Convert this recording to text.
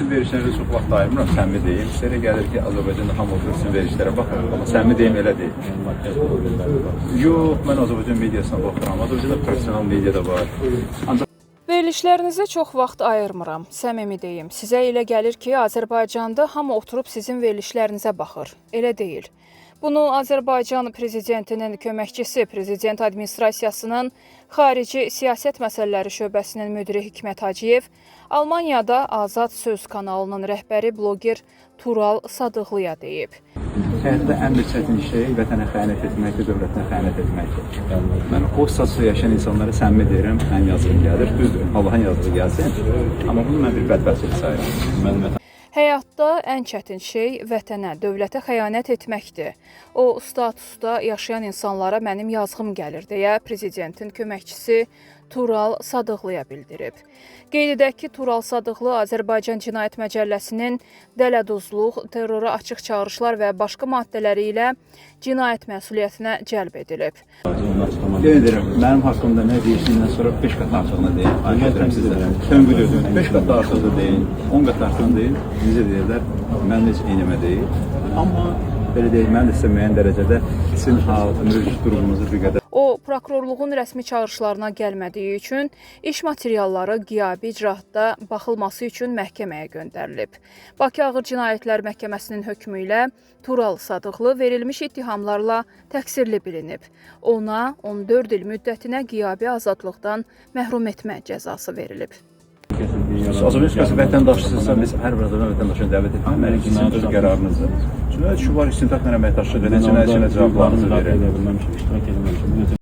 sizin verişlərinizi çox vaxt ayırmıram, səmimi deyim. Sizə gəlir ki, Azərbaycanda hamı oturur sizin verişlərə baxır, amma səmimi deyim, elə deyil. Yox, mən Azərbaycan mediasına baxıram, Azərbaycanda professional media da var. Ancaq Verilişlərinizə çox vaxt ayırmıram, səmimi deyim. Sizə elə gəlir ki, Azərbaycanda hamı oturub sizin verilişlərinizə baxır. Elə deyil. Bunu Azərbaycan prezidentinin köməkçisi, prezident administrasiyasının xarici siyasət məsələləri şöbəsinin müdiri Hikmət Hacıyev, Almaniyada Azad Söz kanalının rəhbəri bloger Tural Sadıqlıya deyib. həyatda ən bir çətin şey vətənə xəyanət etməkdir, dövlətinə xəyanət etməkdir. Mən o statusda yaşayan insanlara səmimi deyirəm, ən yazığı gəlir. Düzdür, Allahın yazığı gəlsin, amma bunu mən bir bədbəxtlik sayıram. Həyatda ən çətin şey vətənə, dövlətə xəyanət etməkdir. O statusda yaşayan insanlara mənim yazığım gəlir deyə prezidentin köməkçisi Tural Sadıqlıya bildirib. Qeyd edək ki, Tural Sadıqlı Azərbaycan Cinayət Məcəlləsinin dələduzluq, terrora açıq çağırışlar və başqa maddələri ilə cinayət məsuliyyətinə cəlb edilib. Qeyd edirəm, mənim haqqımda nə deyişindən sonra 5 qat artığını deyin. Ayıq edirəm sizlərə. Tövqü edin, 5 qat artığını deyin, 10 qat artığını deyin. Necə deyirlər, mən heç eynəmə deyil. Amma belə deyil, mən də sizə müəyyən dərəcədə sizin mövcud durumunuzu bir qədər. O, prokurorluğun rəsmi çağırışlarına gəlmədiyi üçün iş materialları qiyabi icraatda baxılması üçün məhkəməyə göndərilib. Bakı Ağır Cinayətlər Məhkəməsinin hökmü ilə Tural Sadıqlı verilmiş ittihamlarla təqsirli bilinib. Ona 14 il müddətinə qiyabi azadlıqdan məhrum etmə cəzası verilib. Azərbaycan vətəndaşısınızsa, biz hər bir Azərbaycan vətəndaşını dəvət etməliyik. Sizin öz qərarınızdır. Çünki şu var, istintaq əməkdaşlığı edin, cinayət cavablarınızı verin.